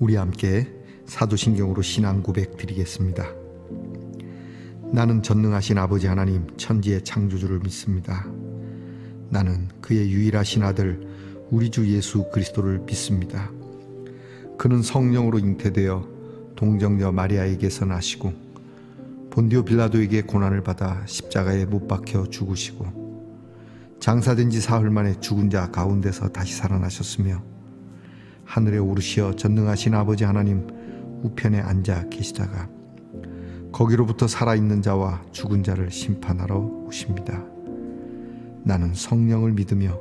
우리 함께 사도신경으로 신앙 고백 드리겠습니다. 나는 전능하신 아버지 하나님 천지의 창조주를 믿습니다. 나는 그의 유일하신 아들 우리 주 예수 그리스도를 믿습니다. 그는 성령으로 잉태되어 동정녀 마리아에게서 나시고 본디오 빌라도에게 고난을 받아 십자가에 못 박혀 죽으시고 장사된 지 사흘 만에 죽은 자 가운데서 다시 살아나셨으며 하늘에 오르시어 전능하신 아버지 하나님 우편에 앉아 계시다가 거기로부터 살아있는 자와 죽은 자를 심판하러 오십니다. 나는 성령을 믿으며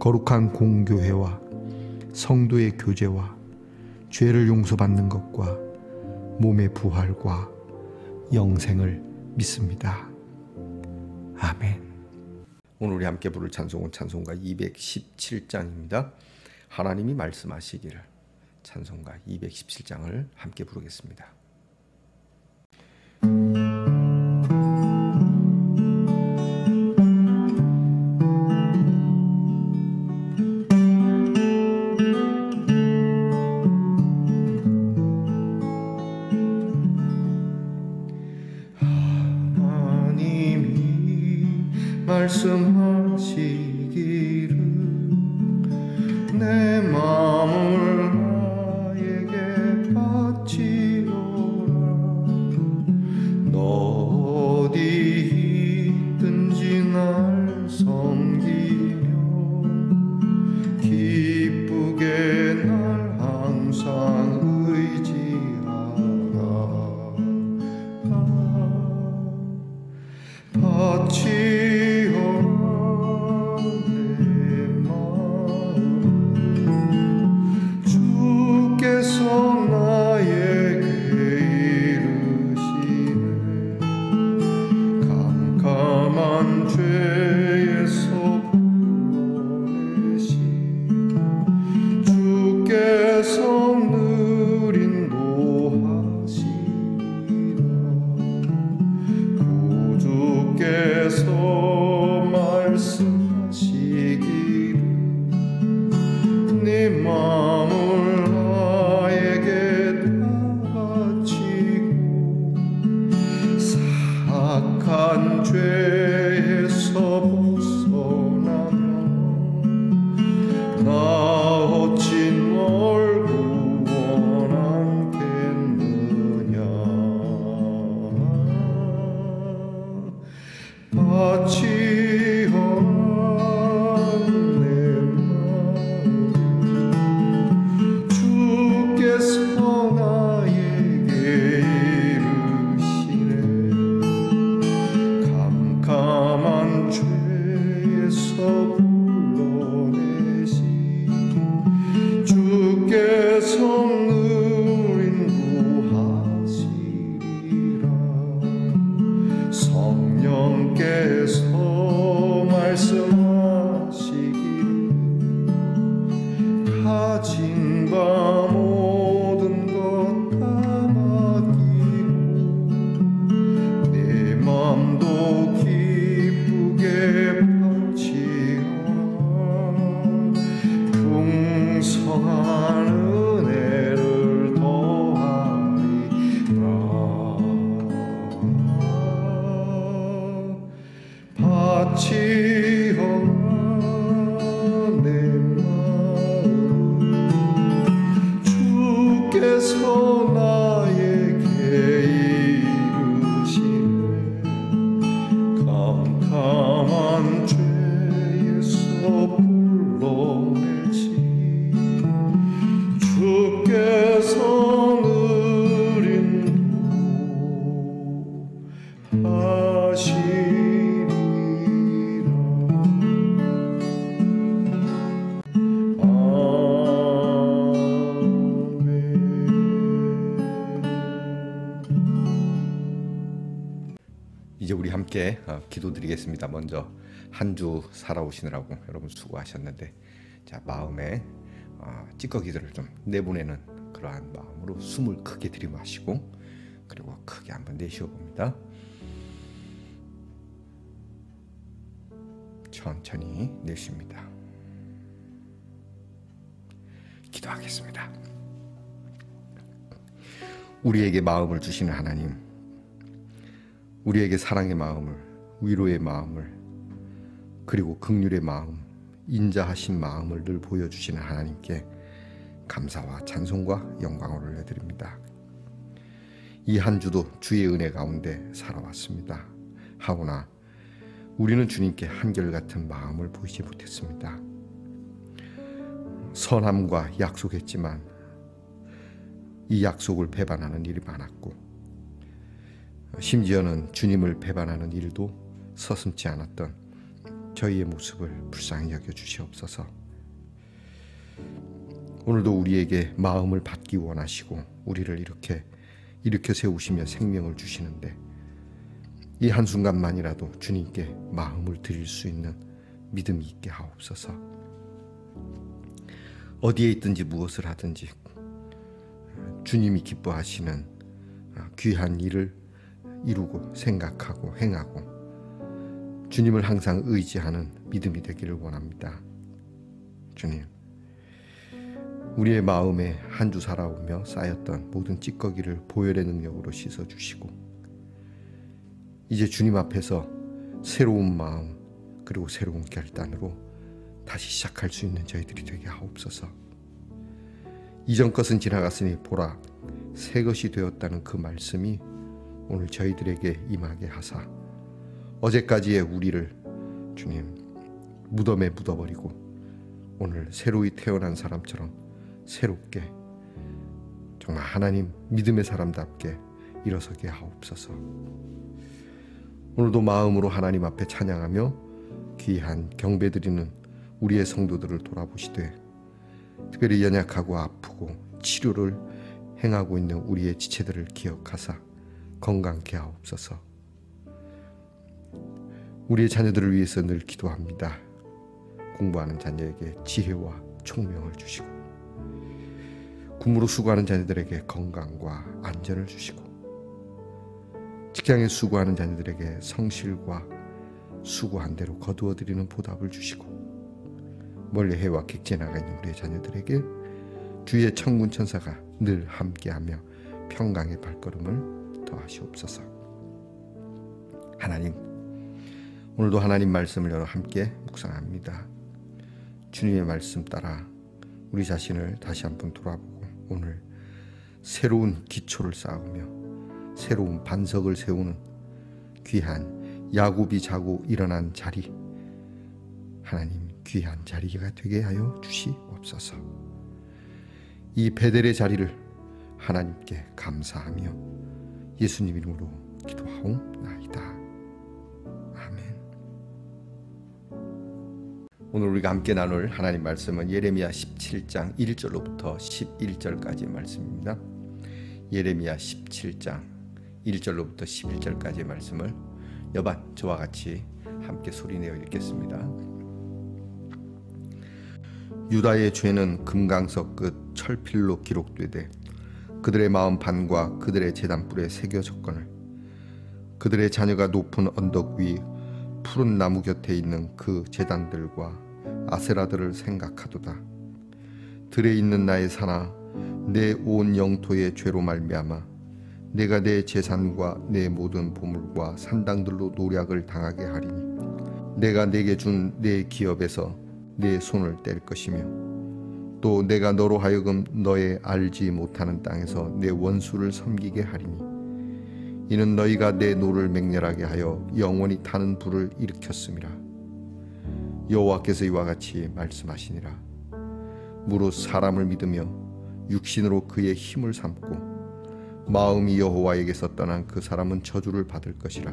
거룩한 공교회와 성도의 교제와 죄를 용서받는 것과 몸의 부활과 영생을 믿습니다. 아멘. 오늘 우리 함께 부를 찬송은 찬송가 217장입니다. 하나님이 말씀하시기를. 찬송가 217장을 함께 부르겠습니다. 말씀하시기를 내 마음을 나에게 바치오라. 너 어디 있든지 날 섬기며 기쁘게 날 항상 의지하라. 이제 우리 함께 기도드리겠습니다. 먼저 한 주 살아오시느라고 여러분 수고하셨는데, 자, 마음에 찌꺼기들을 좀 내보내는 그러한 마음으로 숨을 크게 들이마시고, 그리고 크게 한번 내쉬어 봅니다. 천천히 내쉽니다. 기도하겠습니다. 우리에게 마음을 주시는 하나님, 우리에게 사랑의 마음을, 위로의 마음을, 그리고 긍휼의 마음, 인자하신 마음을 늘 보여주시는 하나님께 감사와 찬송과 영광을 올려드립니다. 이 한 주도 주의 은혜 가운데 살아왔습니다. 하오나 우리는 주님께 한결같은 마음을 보이지 못했습니다. 선함과 약속했지만 이 약속을 배반하는 일이 많았고, 심지어는 주님을 배반하는 일도 서슴지 않았던 저희의 모습을 불쌍히 여겨 주시옵소서. 오늘도 우리에게 마음을 받기 원하시고 우리를 이렇게 일으켜 세우시며 생명을 주시는데, 이 한순간만이라도 주님께 마음을 드릴 수 있는 믿음이 있게 하옵소서. 어디에 있든지 무엇을 하든지 주님이 기뻐하시는 귀한 일을 이루고 생각하고 행하고 주님을 항상 의지하는 믿음이 되기를 원합니다. 주님, 우리의 마음에 한 주 살아오며 쌓였던 모든 찌꺼기를 보혈의 능력으로 씻어주시고, 이제 주님 앞에서 새로운 마음 그리고 새로운 결단으로 다시 시작할 수 있는 저희들이 되게 하옵소서. 이전 것은 지나갔으니 보라 새 것이 되었다는 그 말씀이 오늘 저희들에게 임하게 하사, 어제까지의 우리를 주님 무덤에 묻어버리고 오늘 새로이 태어난 사람처럼 새롭게 정말 하나님 믿음의 사람답게 일어서게 하옵소서. 오늘도 마음으로 하나님 앞에 찬양하며 귀한 경배드리는 우리의 성도들을 돌아보시되, 특별히 연약하고 아프고 치료를 행하고 있는 우리의 지체들을 기억하사 건강케 하옵소서. 우리의 자녀들을 위해서 늘 기도합니다. 공부하는 자녀에게 지혜와 총명을 주시고, 군무로 수고하는 자녀들에게 건강과 안전을 주시고, 직장에 수고하는 자녀들에게 성실과 수고한 대로 거두어드리는 보답을 주시고, 멀리 해와 객지에 나가 있는 우리의 자녀들에게 주의 천군 천사가 늘 함께하며 평강의 발걸음을 더하시옵소서. 하나님, 오늘도 하나님 말씀을 열어 함께 묵상합니다. 주님의 말씀 따라 우리 자신을 다시 한번 돌아보고 오늘 새로운 기초를 쌓으며 새로운 반석을 세우는 귀한 야곱이 자고 일어난 자리, 하나님 귀한 자리가 되게 하여 주시옵소서. 이 베델의 자리를 하나님께 감사하며 예수님 이름으로 기도하옵나이다. 아멘. 오늘 우리가 함께 나눌 하나님 말씀은 예레미야 17장 1절로부터 11절까지의 말씀입니다. 예레미야 17장 1절로부터 11절까지의 말씀을 여반 저와 같이 함께 소리내어 읽겠습니다. 유다의 죄는 금강석 끝 철필로 기록되되 그들의 마음 반과 그들의 제단불에 새겨 졌거늘 그들의 자녀가 높은 언덕 위 푸른 나무 곁에 있는 그 제단들과 아세라들을 생각하도다. 들에 있는 나의 산아, 내 온 영토의 죄로 말미암아 내가 내 재산과 내 모든 보물과 산당들로 노략을 당하게 하리니 내가 내게 준 내 기업에서 내 손을 뗄 것이며 또 내가 너로 하여금 너의 알지 못하는 땅에서 내 원수를 섬기게 하리니 이는 너희가 내 노를 맹렬하게 하여 영원히 타는 불을 일으켰음이라. 여호와께서 이와 같이 말씀하시니라. 무릇 사람을 믿으며 육신으로 그의 힘을 삼고 마음이 여호와에게서 떠난 그 사람은 저주를 받을 것이라.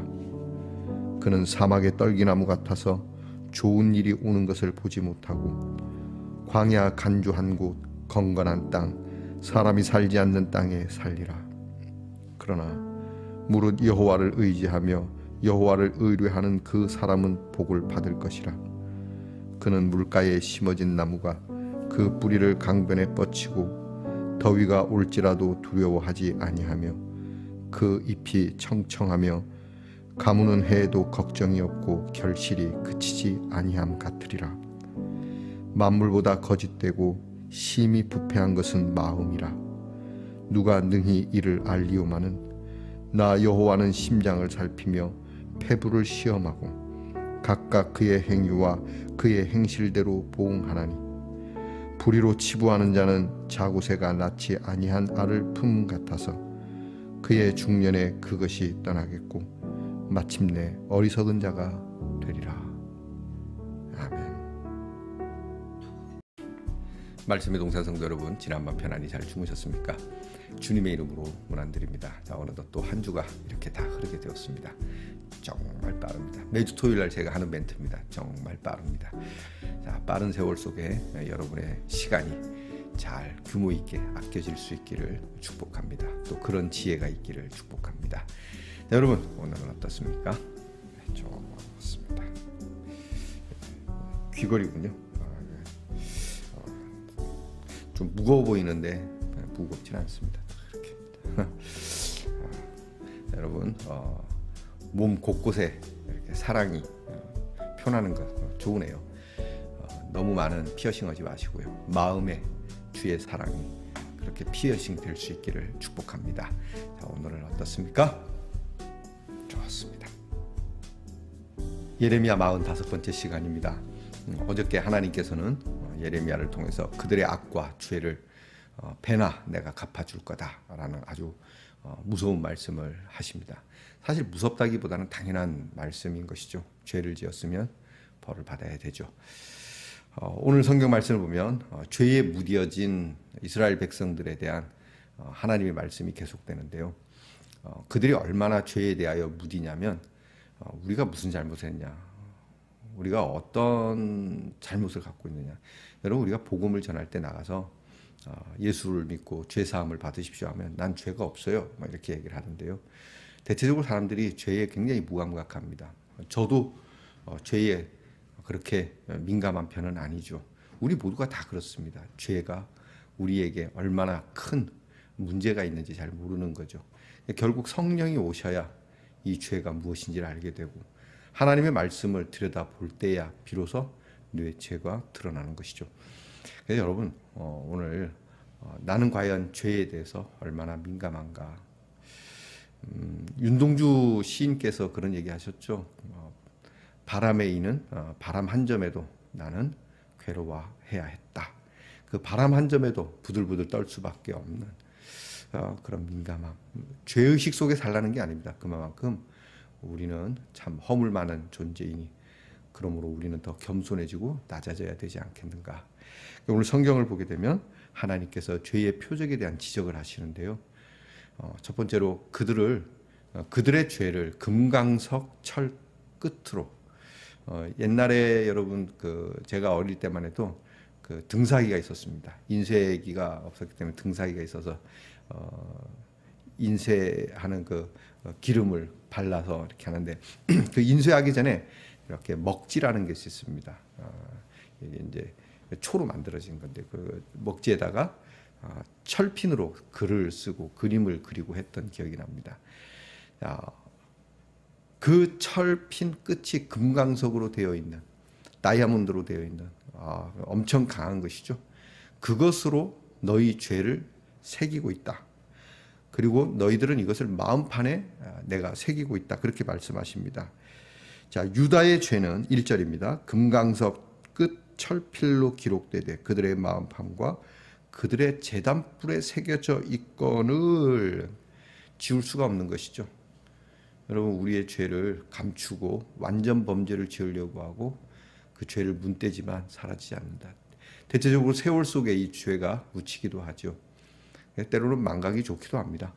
그는 사막의 떨기나무 같아서 좋은 일이 오는 것을 보지 못하고 광야 간주한 곳 건건한 땅 사람이 살지 않는 땅에 살리라. 그러나 무릇 여호와를 의지하며 여호와를 의뢰하는 그 사람은 복을 받을 것이라. 그는 물가에 심어진 나무가 그 뿌리를 강변에 뻗치고 더위가 올지라도 두려워하지 아니하며 그 잎이 청청하며 가무는 해에도 걱정이 없고 결실이 그치지 아니함 같으리라. 만물보다 거짓되고 심히 부패한 것은 마음이라. 누가 능히 이를 알리오마는 나 여호와는 심장을 살피며 폐부를 시험하고 각각 그의 행위와 그의 행실대로 보응하나니 불의로 치부하는 자는 자고새가 낳지 아니한 알을 품 같아서 그의 중년에 그것이 떠나겠고 마침내 어리석은 자가 되리라. 아멘. 말씀의 동산 성도 여러분, 지난밤 편안히 잘 주무셨습니까? 주님의 이름으로 문안드립니다. 자, 어느덧 또 한 주가 이렇게 다 흐르게 되었습니다. 정말 빠릅니다. 매주 토요일 날 제가 하는 멘트입니다. 정말 빠릅니다. 자, 빠른 세월 속에 여러분의 시간이 잘 규모 있게 아껴질 수 있기를 축복합니다. 또 그런 지혜가 있기를 축복합니다. 자, 여러분, 오늘은 어떻습니까? 좋습니다. 귀걸이군요. 좀 무거워 보이는데 무겁진 않습니다. 이렇게. 여러분, 몸 곳곳에 이렇게 사랑이 표나는 것 좋으네요. 너무 많은 피어싱 하지 마시고요. 마음에 주의 사랑이 그렇게 피어싱 될 수 있기를 축복합니다. 자, 오늘은 어떻습니까? 좋습니다. 예레미야 45번째 시간입니다. 어저께 하나님께서는 예레미야를 통해서 그들의 악과 죄를 배나 내가 갚아줄 거다라는 아주 무서운 말씀을 하십니다. 사실 무섭다기보다는 당연한 말씀인 것이죠. 죄를 지었으면 벌을 받아야 되죠. 오늘 성경 말씀을 보면 죄에 무뎌진 이스라엘 백성들에 대한 하나님의 말씀이 계속되는데요. 그들이 얼마나 죄에 대하여 무디냐면 우리가 무슨 잘못을 했냐, 우리가 어떤 잘못을 갖고 있느냐. 여러분, 우리가 복음을 전할 때 나가서 예수를 믿고 죄 사함을 받으십시오 하면 난 죄가 없어요, 이렇게 얘기를 하는데요. 대체적으로 사람들이 죄에 굉장히 무감각합니다. 저도 죄에 그렇게 민감한 편은 아니죠. 우리 모두가 다 그렇습니다. 죄가 우리에게 얼마나 큰 문제가 있는지 잘 모르는 거죠. 결국 성령이 오셔야 이 죄가 무엇인지를 알게 되고 하나님의 말씀을 들여다볼 때야 비로소 내 죄가 드러나는 것이죠. 그래서 여러분, 오늘 나는 과연 죄에 대해서 얼마나 민감한가. 윤동주 시인께서 그런 얘기 하셨죠. 바람에 이는 바람 한 점에도 나는 괴로워해야 했다. 그 바람 한 점에도 부들부들 떨 수밖에 없는 그런 민감함. 죄의식 속에 살라는 게 아닙니다. 그만큼 우리는 참 허물 많은 존재이니 그러므로 우리는 더 겸손해지고 낮아져야 되지 않겠는가. 오늘 성경을 보게 되면 하나님께서 죄의 표적에 대한 지적을 하시는데요. 첫 번째로 그들의 죄를 금강석 철 끝으로, 옛날에 여러분 제가 어릴 때만 해도 그 등사기가 있었습니다. 인쇄기가 없었기 때문에 등사기가 있어서 인쇄하는 그 기름을 발라서 이렇게 하는데 그 인쇄하기 전에 이렇게 먹지라는 것이 있습니다. 이게 이제 초로 만들어진 건데 그 먹지에다가 철핀으로 글을 쓰고 그림을 그리고 했던 기억이 납니다. 그 철핀 끝이 금강석으로 되어 있는, 다이아몬드로 되어 있는 엄청 강한 것이죠. 그것으로 너희 죄를 새기고 있다. 그리고 너희들은 이것을 마음판에 내가 새기고 있다. 그렇게 말씀하십니다. 자, 유다의 죄는 1절입니다. 금강석 끝 철필로 기록되되 그들의 마음판과 그들의 제단불에 새겨져 있건을 지울 수가 없는 것이죠. 여러분, 우리의 죄를 감추고 완전 범죄를 지으려고 하고 그 죄를 문대지만 사라지지 않는다. 대체적으로 세월 속에 이 죄가 묻히기도 하죠. 때로는 망각이 좋기도 합니다.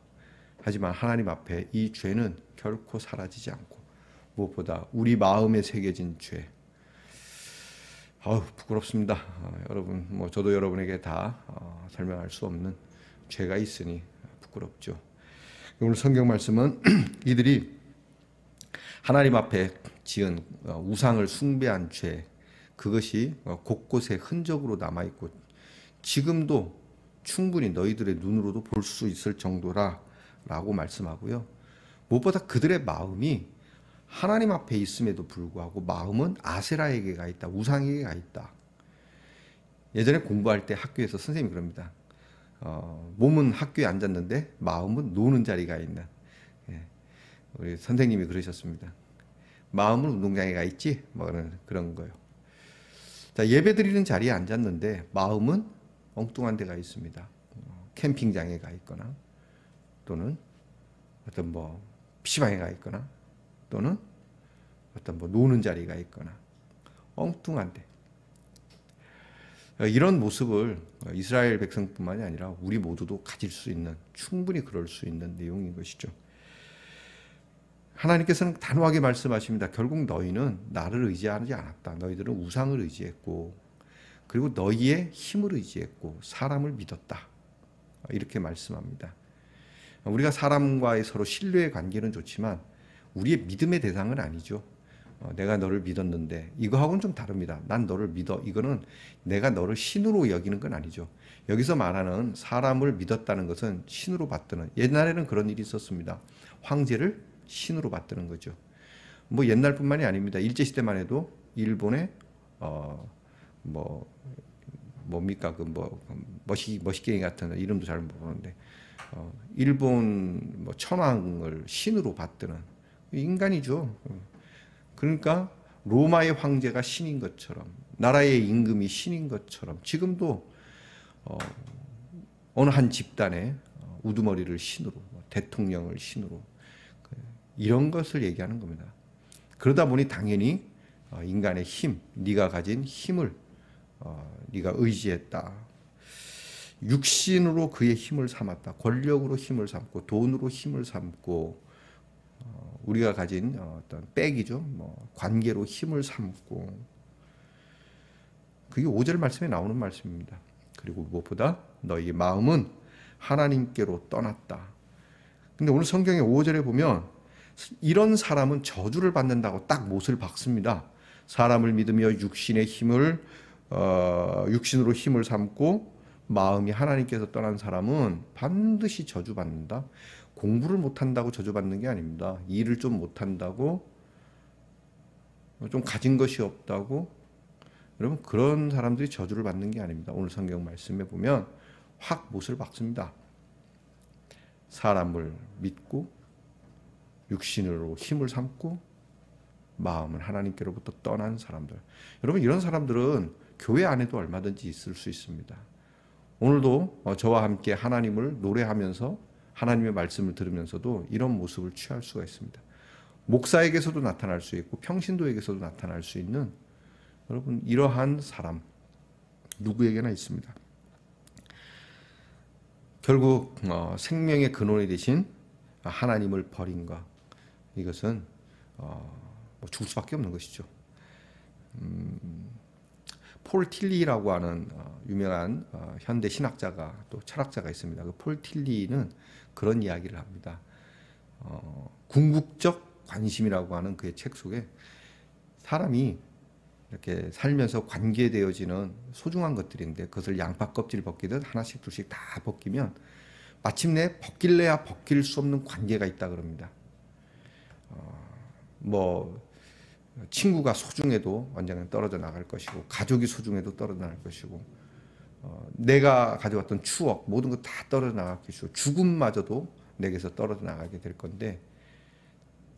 하지만 하나님 앞에 이 죄는 결코 사라지지 않고 무엇보다 우리 마음에 새겨진 죄. 부끄럽습니다. 여러분, 저도 여러분에게 다 설명할 수 없는 죄가 있으니 부끄럽죠. 오늘 성경 말씀은 이들이 하나님 앞에 지은 우상을 숭배한 죄, 그것이 곳곳에 흔적으로 남아있고 지금도 충분히 너희들의 눈으로도 볼 수 있을 정도라 라고 말씀하고요. 무엇보다 그들의 마음이 하나님 앞에 있음에도 불구하고 마음은 아세라에게 가 있다. 우상에게 가 있다. 예전에 공부할 때 학교에서 선생님이 그럽니다. 몸은 학교에 앉았는데 마음은 노는 자리가 있는, 예, 우리 선생님이 그러셨습니다. 마음은 운동장에 가 있지, 뭐 그런 거요. 자, 예배 드리는 자리에 앉았는데 마음은 엉뚱한 데가 있습니다. 캠핑장에 가 있거나, 또는 어떤 뭐 PC방에 가 있거나, 또는 어떤 뭐 노는 자리가 있거나, 엉뚱한데. 이런 모습을 이스라엘 백성뿐만이 아니라 우리 모두도 가질 수 있는, 충분히 그럴 수 있는 내용인 것이죠. 하나님께서는 단호하게 말씀하십니다. 결국 너희는 나를 의지하지 않았다. 너희들은 우상을 의지했고, 그리고 너희의 힘을 의지했고 사람을 믿었다. 이렇게 말씀합니다. 우리가 사람과의 서로 신뢰의 관계는 좋지만 우리의 믿음의 대상은 아니죠. 내가 너를 믿었는데, 이거하고는 좀 다릅니다. 난 너를 믿어. 이거는 내가 너를 신으로 여기는 건 아니죠. 여기서 말하는 사람을 믿었다는 것은 신으로 받드는, 옛날에는 그런 일이 있었습니다. 황제를 신으로 받드는 거죠. 뭐 옛날뿐만이 아닙니다. 일제시대만 해도 일본의 뭡니까 그 뭐 머시갱이 같은 이름도 잘 모르는데, 일본 뭐 천황을 신으로 받드는 인간이죠. 그러니까 로마의 황제가 신인 것처럼, 나라의 임금이 신인 것처럼 지금도 어느 한 집단의 우두머리를 신으로, 대통령을 신으로, 이런 것을 얘기하는 겁니다. 그러다 보니 당연히 인간의 힘, 네가 가진 힘을 네가 의지했다. 육신으로 그의 힘을 삼았다. 권력으로 힘을 삼고, 돈으로 힘을 삼고, 우리가 가진 어떤 백이죠. 뭐 관계로 힘을 삼고. 그게 5절 말씀에 나오는 말씀입니다. 그리고 무엇보다 너희 마음은 하나님께로 떠났다. 근데 오늘 성경의 5절에 보면 이런 사람은 저주를 받는다고 딱 못을 박습니다. 사람을 믿으며 육신으로 힘을 삼고 마음이 하나님께서 떠난 사람은 반드시 저주받는다. 공부를 못한다고 저주받는 게 아닙니다. 일을 좀 못한다고, 좀 가진 것이 없다고, 여러분 그런 사람들이 저주를 받는 게 아닙니다. 오늘 성경 말씀에 보면 확 못을 박습니다. 사람을 믿고 육신으로 힘을 삼고 마음은 하나님께로부터 떠난 사람들. 여러분 이런 사람들은 교회 안에도 얼마든지 있을 수 있습니다. 오늘도 저와 함께 하나님을 노래하면서 하나님의 말씀을 들으면서도 이런 모습을 취할 수가 있습니다. 목사에게서도 나타날 수 있고 평신도에게서도 나타날 수 있는, 여러분 이러한 사람 누구에게나 있습니다. 결국 생명의 근원이 되신 하나님을 버린 것, 이것은 죽을 수밖에 없는 것이죠. 폴 틸리라고 하는 유명한 현대 신학자가 또 철학자가 있습니다. 그 폴 틸리는 그런 이야기를 합니다. 궁극적 관심이라고 하는 그의 책 속에 사람이 이렇게 살면서 관계되어지는 소중한 것들인데, 그것을 양파 껍질 벗기듯 하나씩 둘씩 다 벗기면 마침내 벗길래야 벗길 수 없는 관계가 있다 그럽니다. 뭐 친구가 소중해도 언젠가는 떨어져 나갈 것이고, 가족이 소중해도 떨어져 나갈 것이고, 내가 가져왔던 추억 모든 것 다 떨어져 나갈 것이고, 죽음마저도 내게서 떨어져 나가게 될 건데,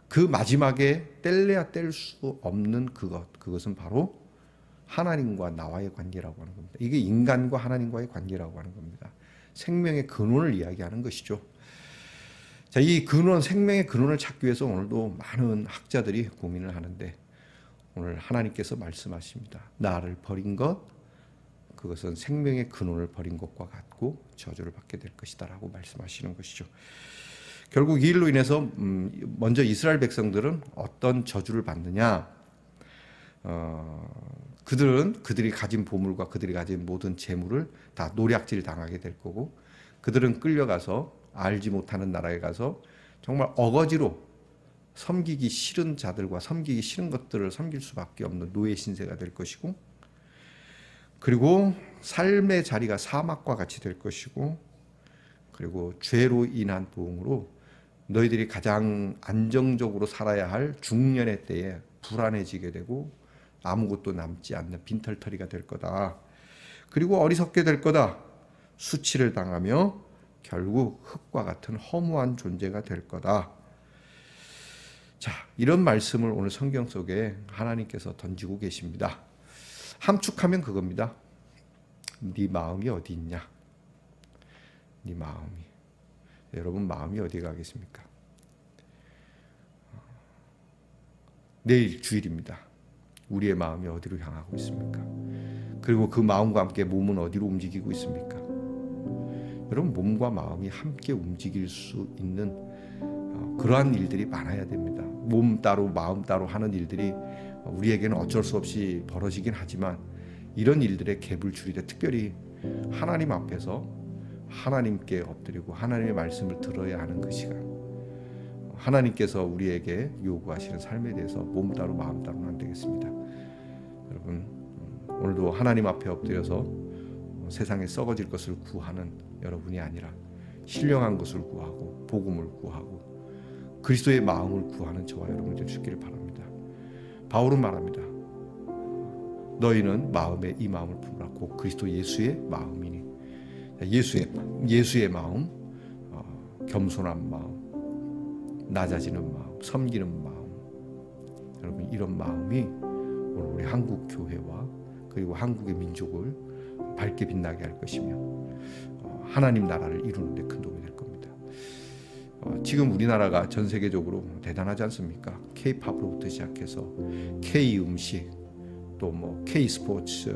그 마지막에 뗄래야 뗄 수 없는 그것은 바로 하나님과 나와의 관계라고 하는 겁니다. 이게 인간과 하나님과의 관계라고 하는 겁니다. 생명의 근원을 이야기하는 것이죠. 자, 이 근원, 생명의 근원을 찾기 위해서 오늘도 많은 학자들이 고민을 하는데, 오늘 하나님께서 말씀하십니다. 나를 버린 것, 그것은 생명의 근원을 버린 것과 같고 저주를 받게 될 것이다 라고 말씀하시는 것이죠. 결국 이 일로 인해서 먼저 이스라엘 백성들은 어떤 저주를 받느냐, 그들이 가진 보물과 그들이 가진 모든 재물을 다 노략질 당하게 될 거고, 그들은 끌려가서 알지 못하는 나라에 가서 정말 어거지로 섬기기 싫은 자들과 섬기기 싫은 것들을 섬길 수밖에 없는 노예 신세가 될 것이고, 그리고 삶의 자리가 사막과 같이 될 것이고, 그리고 죄로 인한 보응으로 너희들이 가장 안정적으로 살아야 할 중년의 때에 불안해지게 되고 아무것도 남지 않는 빈털터리가 될 거다. 그리고 어리석게 될 거다. 수치를 당하며 결국 흙과 같은 허무한 존재가 될 거다. 자, 이런 말씀을 오늘 성경 속에 하나님께서 던지고 계십니다. 함축하면 그겁니다. 네 마음이 어디 있냐? 네 마음이. 여러분 마음이 어디 가겠습니까? 내일 주일입니다. 우리의 마음이 어디로 향하고 있습니까? 그리고 그 마음과 함께 몸은 어디로 움직이고 있습니까? 여러분 몸과 마음이 함께 움직일 수 있는 그러한 일들이 많아야 됩니다. 몸 따로 마음 따로 하는 일들이 우리에게는 어쩔 수 없이 벌어지긴 하지만 이런 일들의 갭을 줄일 때 특별히 하나님 앞에서 하나님께 엎드리고 하나님의 말씀을 들어야 하는 그 시간, 하나님께서 우리에게 요구하시는 삶에 대해서 몸 따로 마음 따로는 안 되겠습니다. 여러분 오늘도 하나님 앞에 엎드려서 세상에 썩어질 것을 구하는 여러분이 아니라 신령한 것을 구하고 복음을 구하고 그리스도의 마음을 구하는 저와 여러분이 될 수 있기를 바랍니다. 바울은 말합니다. 너희는 마음에 이 마음을 품으라. 곧 그리스도 예수의 마음이니. 예수의 마음, 겸손한 마음, 낮아지는 마음, 섬기는 마음. 여러분 이런 마음이 오늘 우리 한국 교회와 그리고 한국의 민족을 밝게 빛나게 할 것이며 하나님 나라를 이루는 데 큰 도움이 될 겁니다. 지금 우리나라가 전 세계적으로 대단하지 않습니까? K-팝으로부터 시작해서 K 음식, 또 뭐 K 스포츠,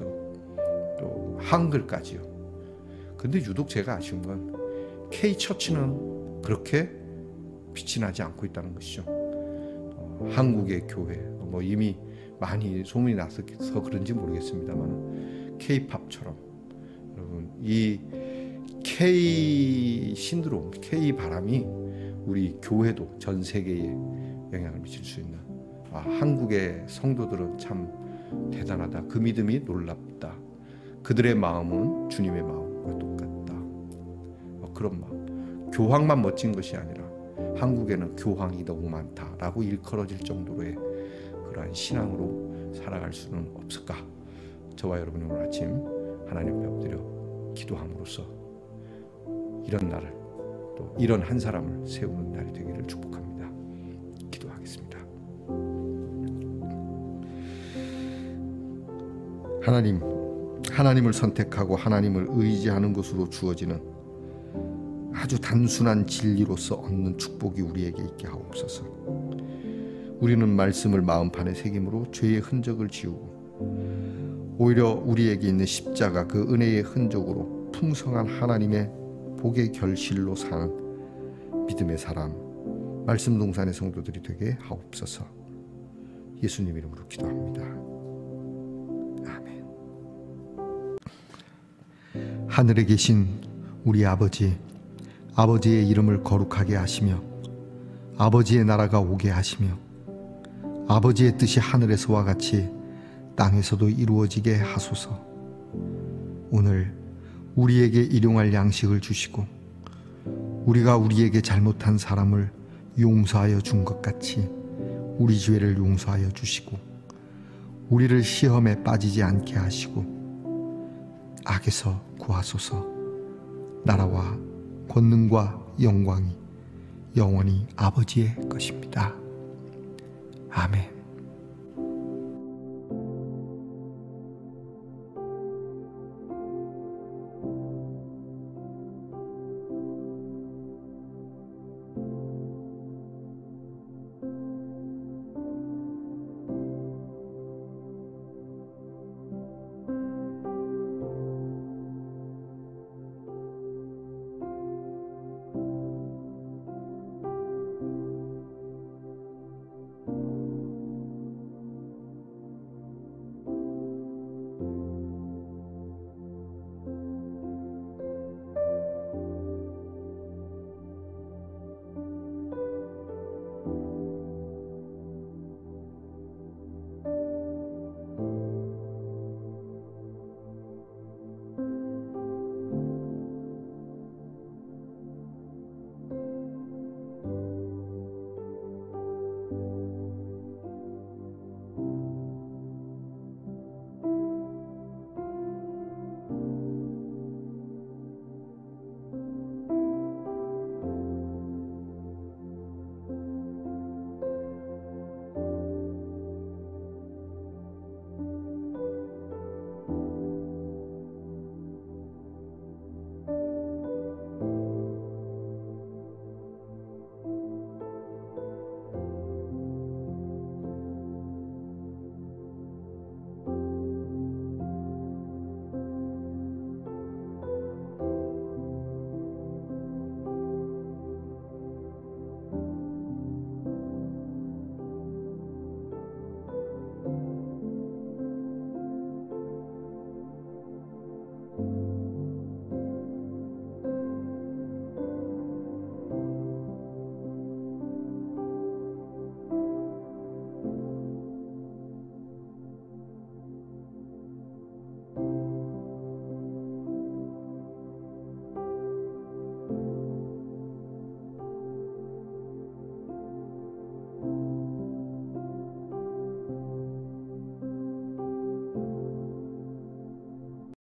또 한글까지요. 근데 유독 제가 아쉬운 건 K 처치는 그렇게 빛이 나지 않고 있다는 것이죠. 한국의 교회 뭐 이미 많이 소문이 나서 그런지 모르겠습니다만 K-팝처럼 여러분 이 K 신드롬, K 바람이 우리 교회도 전 세계에 영향을 미칠 수 있는 한국의 성도들은 참 대단하다. 그 믿음이 놀랍다. 그들의 마음은 주님의 마음과 똑같다. 그런 마음. 교황만 멋진 것이 아니라 한국에는 교황이 너무 많다라고 일컬어질 정도로의 그러한 신앙으로 살아갈 수는 없을까? 저와 여러분이 오늘 아침 하나님 앞에 엎드려 기도함으로써 이런 날을 또 이런 한 사람을 세우는 날이 되기를 축복합니다. 기도하겠습니다. 하나님을 선택하고 하나님을 의지하는 것으로 주어지는 아주 단순한 진리로서 얻는 축복이 우리에게 있게 하옵소서. 우리는 말씀을 마음판에 새김으로 죄의 흔적을 지우고 오히려 우리에게 있는 십자가 그 은혜의 흔적으로 풍성한 하나님의 복의 결실로 사는 믿음의 사람 말씀 동산의 성도들이 되게 하옵소서. 예수님 이름으로 기도합니다. 아멘. 하늘에 계신 우리 아버지의 이름을 거룩하게 하시며 아버지의 나라가 오게 하시며 아버지의 뜻이 하늘에서와 같이 땅에서도 이루어지게 하소서. 오늘 우리에게 일용할 양식을 주시고 우리가 우리에게 잘못한 사람을 용서하여 준 것 같이 우리 죄를 용서하여 주시고 우리를 시험에 빠지지 않게 하시고 악에서 구하소서. 나라와 권능과 영광이 영원히 아버지의 것입니다. 아멘.